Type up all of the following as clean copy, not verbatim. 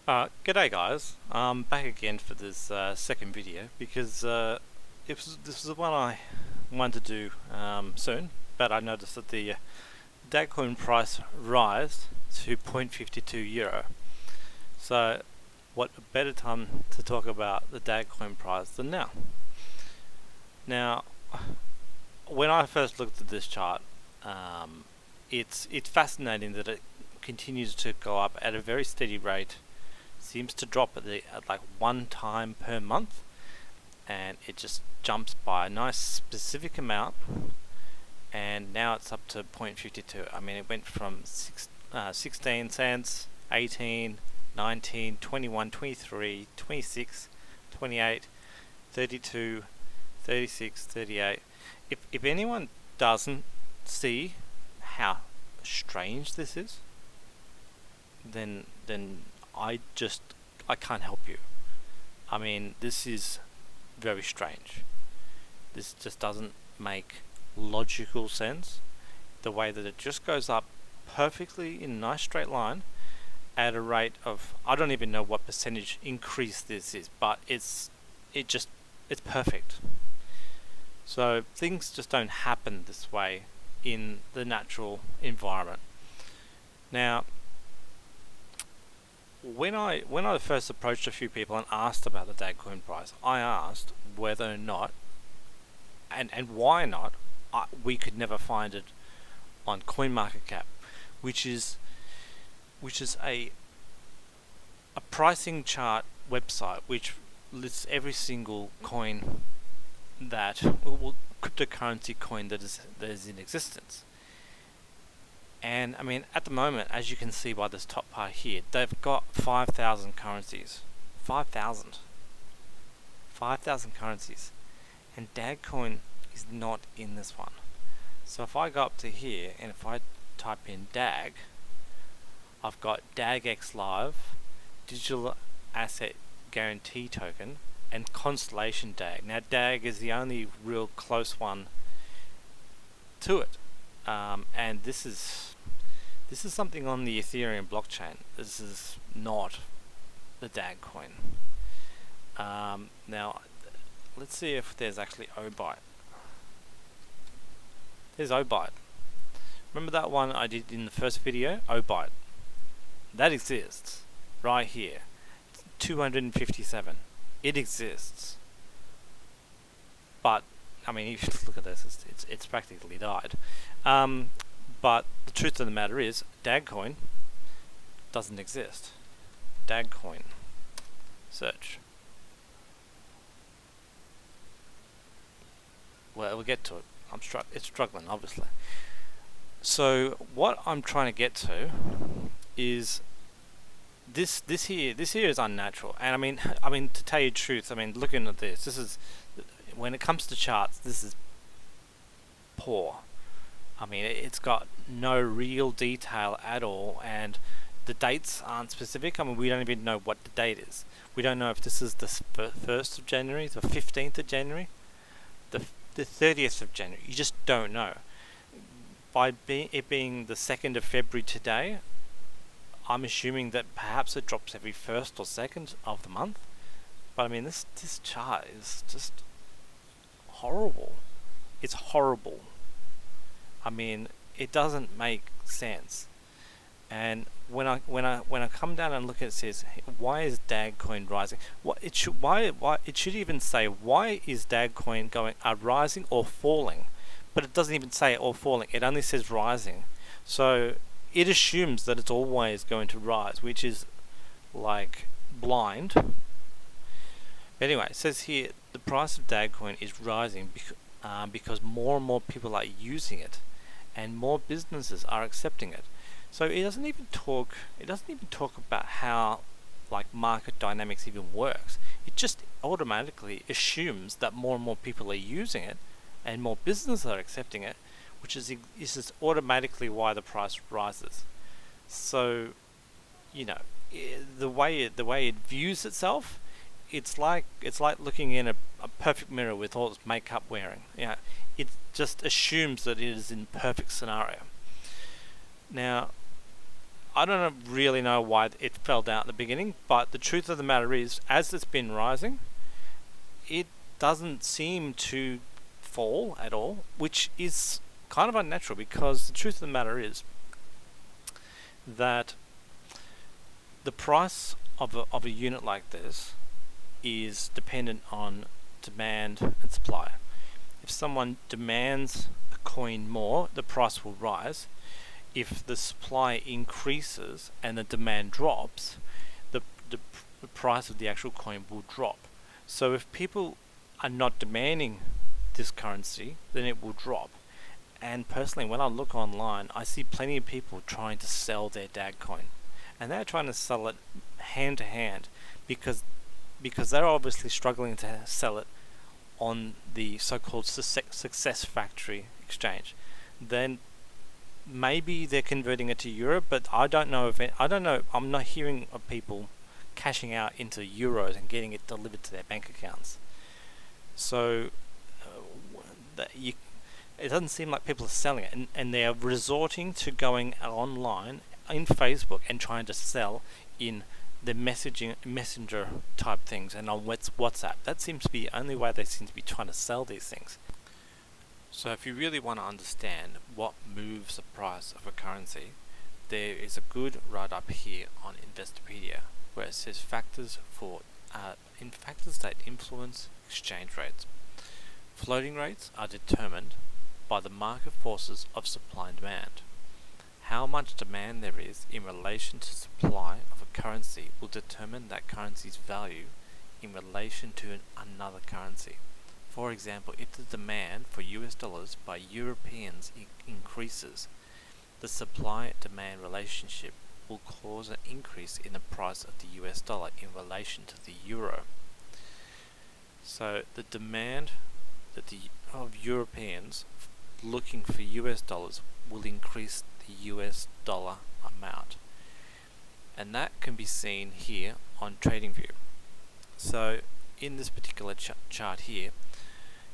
G'day guys, I'm back again for this second video because this is the one I wanted to do soon, but I noticed that the Dagcoin price rise to 0.52 euro. So what a better time to talk about the Dagcoin price than now. Now, when I first looked at this chart, it's fascinating that it continues to go up at a very steady rate. Seems to drop at like one time per month, and it just jumps by a nice specific amount, and now it's up to 0.52. I mean, it went from 16 cents, 18, 19, 21, 23, 26, 28, 32, 36, 38. If anyone doesn't see how strange this is, then I can't help you. I mean, this is very strange. This just doesn't make logical sense. The way that it just goes up perfectly in a nice straight line at a rate of, I don't even know what percentage increase this is, but it's perfect. So things just don't happen this way in the natural environment. Now, when I first approached a few people and asked about the Dagcoin price, I asked whether or not and why not we could never find it on CoinMarketCap, which is a pricing chart website which lists every single coin cryptocurrency coin that is in existence. And I mean, at the moment, as you can see by this top part here, they've got 5,000 currencies. 5,000 currencies. And Dagcoin is not in this one. So if I go up to here, and if I type in DAG, I've got DAGX Live, Digital Asset Guarantee Token, and Constellation DAG. Now DAG is the only real close one to it. And this is something on the Ethereum blockchain. This is not the Dagcoin. Now, let's see if there's actually Obyte. There's Obyte. Remember that one I did in the first video? Obyte. That exists right here. 257. It exists. But I mean, if you look at this, it's practically died. But the truth of the matter is, Dagcoin doesn't exist. Dagcoin. Search. Well, we'll get to it. It's struggling, obviously. So what I'm trying to get to is this here is unnatural. And I mean to tell you the truth, I mean, looking at this is, when it comes to charts, this is poor. I mean, it's got no real detail at all, and the dates aren't specific. I mean, we don't even know what the date is. We don't know if this is the 1st of January, the 15th of January, the 30th of January. You just don't know. By it being the 2nd of February today, I'm assuming that perhaps it drops every 1st or 2nd of the month. But I mean, this chart is just horrible. It's horrible. I mean, it doesn't make sense. And when I come down and look at it, says, why is Dagcoin rising? It should even say, why is Dagcoin going rising or falling? But it doesn't even say or falling. It only says rising. So it assumes that it's always going to rise, which is like blind. Anyway, it says here the price of Dagcoin is rising because more and more people are using it, and more businesses are accepting it. So it doesn't even talk about how like market dynamics even works. It just automatically assumes that more and more people are using it, and more businesses are accepting it, which is just automatically why the price rises. So, you know, the way it views itself, it's like looking in a perfect mirror with all its makeup wearing. You know, it just assumes that it is in perfect scenario. Now, I don't really know why it fell down at the beginning, but the truth of the matter is, as it's been rising, it doesn't seem to fall at all, which is kind of unnatural, because the truth of the matter is that the price of a unit like this is dependent on demand and supply. If someone demands a coin more, the price will rise. If the supply increases and the demand drops, the price of the actual coin will drop. So if people are not demanding this currency, then it will drop. And personally, when I look online, I see plenty of people trying to sell their Dagcoin, and they're trying to sell it hand to hand because they're obviously struggling to sell it on the so-called success factory exchange. Then maybe they're converting it to euro, but I don't know I'm not hearing of people cashing out into euros and getting it delivered to their bank accounts. So it doesn't seem like people are selling it, and they are resorting to going online in Facebook and trying to sell in the messenger type things and on WhatsApp. That seems to be the only way they seem to be trying to sell these things. So if you really want to understand what moves the price of a currency, there is a good write-up here on Investopedia where it says factors that influence exchange rates. Floating rates are determined by the market forces of supply and demand. How much demand there is in relation to supply of a currency will determine that currency's value in relation to another currency. For example, if the demand for US dollars by Europeans increases, the supply-demand relationship will cause an increase in the price of the US dollar in relation to the euro. So the demand of Europeans looking for US dollars will increase the US dollar amount, and that can be seen here on TradingView. So in this particular chart here,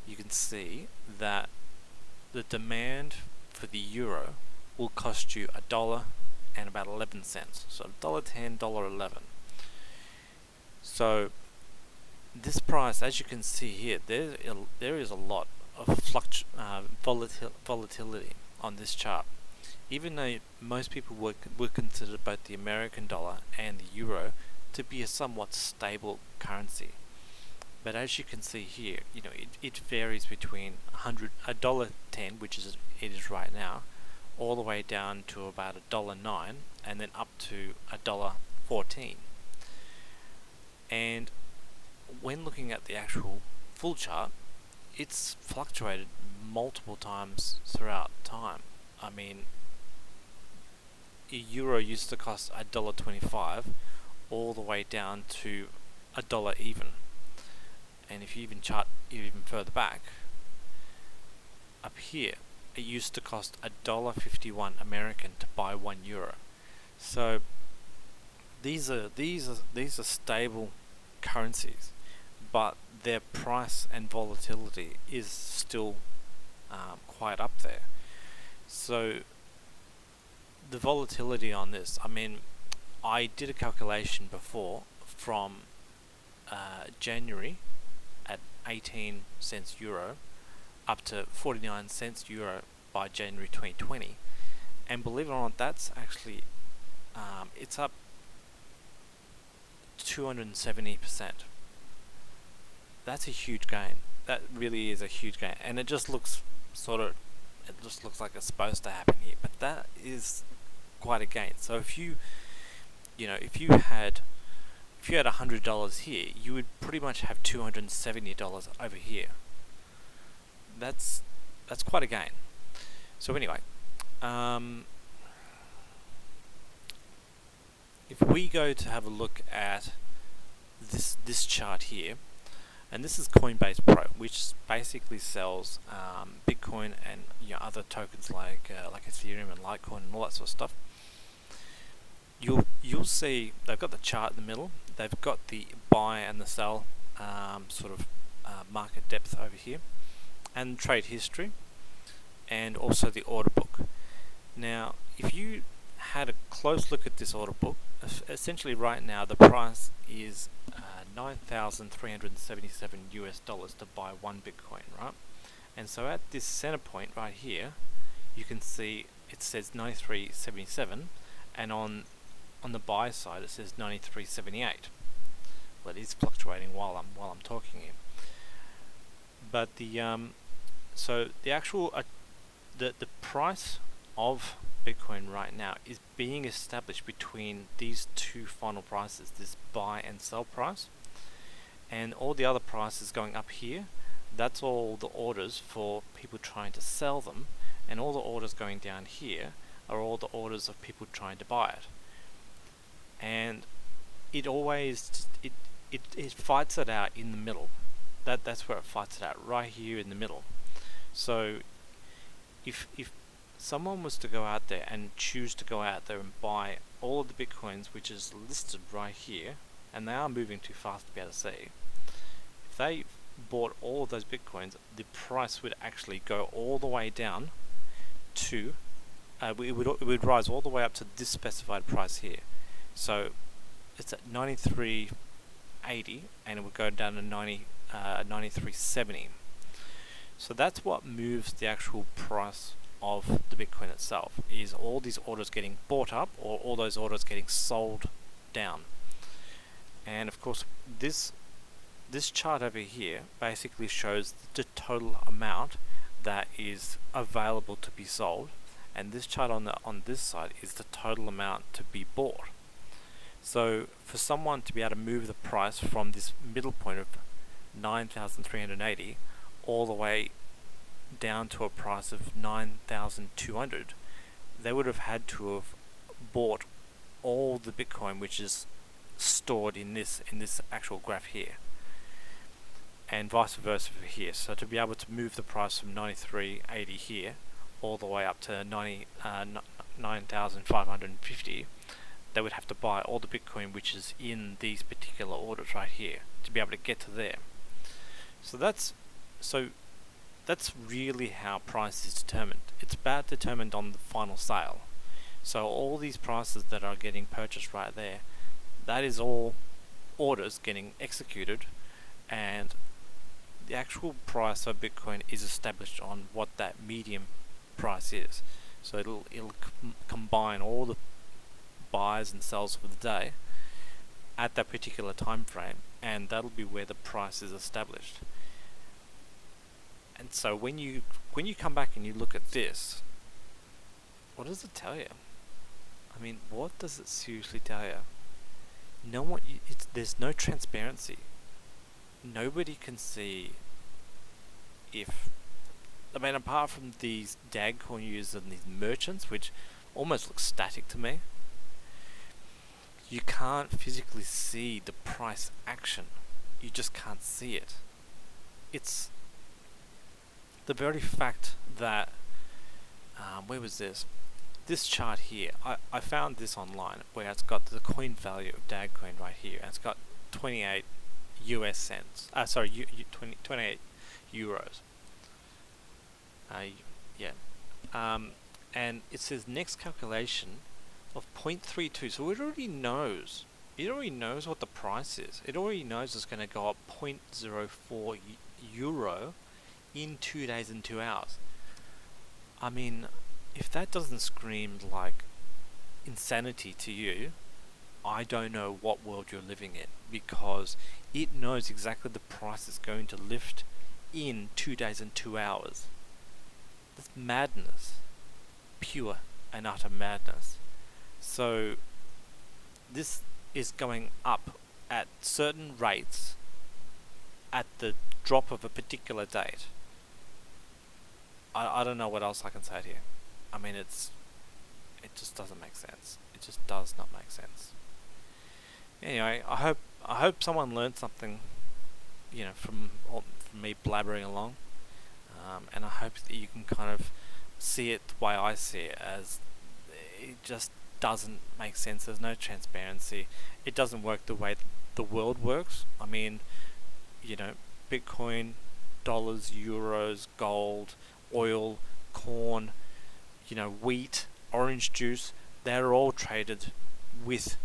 you can see that the demand for the euro will cost you $1 and about 11 cents. So $1.10, $1.11. So this price, as you can see here, there is a lot of volatility on this chart. Even though most people would consider both the American dollar and the euro to be a somewhat stable currency. But as you can see here, it varies between $1.10, which it is right now, all the way down to about $1.09, and then up to $1.14. And when looking at the actual full chart, it's fluctuated multiple times throughout time. I mean, a euro used to cost $1.25 all the way down to $1 even. And if you even chart even further back, up here, it used to cost $1.51 American to buy €1. So these are stable currencies, but their price and volatility is still quite up there. So the volatility on this, I mean, I did a calculation before from January at 18 cents euro up to 49 cents euro by January 2020, and believe it or not, that's actually it's up 270%. That's a huge gain. That really is a huge gain, and it just looks like it's supposed to happen here, but that is quite a gain. So if you had $100 here, you would pretty much have $270 over here. That's quite a gain. So anyway, if we go to have a look at this chart here, and this is Coinbase Pro, which basically sells Bitcoin and other tokens like Ethereum and Litecoin and all that sort of stuff. You'll see they've got the chart in the middle. They've got the buy and the sell market depth over here, and trade history, and also the order book. Now, if you had a close look at this order book. Essentially, right now the price is $9,377 to buy one Bitcoin, right? And so at this center point right here, you can see it says 93.77, and on the buy side it says 93.78. Well, it is fluctuating while I'm talking here. But the so the actual the price of Bitcoin right now is being established between these two final prices, this buy and sell price, and all the other prices going up here. That's all the orders for people trying to sell them, and all the orders going down here are all the orders of people trying to buy it. And it always it fights it out in the middle. That's where it fights it out, right here in the middle. So if someone was to go out there and choose to go out there and buy all of the Bitcoins which is listed right here, and they are moving too fast to be able to see, if they bought all of those Bitcoins, the price would actually go all the way down to it would rise all the way up to this specified price here. So it's at 93.80, and it would go down to 93.70. So that's what moves the actual price of the Bitcoin itself, is all these orders getting bought up or all those orders getting sold down. And of course this chart over here basically shows the total amount that is available to be sold, and this chart on this side is the total amount to be bought. So for someone to be able to move the price from this middle point of 9,380 all the way down to a price of 9,200, they would have had to have bought all the Bitcoin which is stored in this actual graph here, and vice versa for here. So to be able to move the price from 93.80 here all the way up to 9,550, they would have to buy all the Bitcoin which is in these particular orders right here to be able to get to there. So that's really how price is determined. It's about determined on the final sale. So all these prices that are getting purchased right there, that is all orders getting executed, and the actual price of Bitcoin is established on what that medium price is. So it'll combine all the buys and sells for the day at that particular time frame, and that'll be where the price is established. And so when you come back and you look at this, what does it tell you? I mean, what does it seriously tell you? There's no transparency. Nobody can see apart from these Dagcoin users and these merchants, which almost look static to me, you can't physically see the price action. You just can't see it. It's the very fact that where was this? This chart here, I found this online where it's got the coin value of Dagcoin right here, and it's got 28 US cents. 28 euros. And it says next calculation of 0.32. So it already knows. It already knows what the price is. It already knows it's going to go up 0.04 euro in 2 days and 2 hours. I mean, if that doesn't scream like insanity to you, I don't know what world you're living in, because it knows exactly the price is going to lift in 2 days and 2 hours. That's madness. Pure and utter madness. So this is going up at certain rates at the drop of a particular date. I don't know what else I can say here. I mean, it just doesn't make sense. It just does not make sense. Anyway, I hope someone learned something, from me blabbering along, and I hope that you can kind of see it the way I see it, as it just doesn't make sense. There's no transparency. It doesn't work the way the world works. I mean, Bitcoin, dollars, euros, gold, oil, corn, wheat, orange juice, they're all traded with,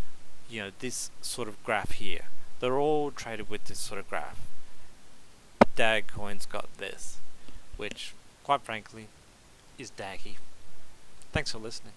this sort of graph here. They're all traded with this sort of graph. Dagcoin's got this, which, quite frankly, is daggy. Thanks for listening.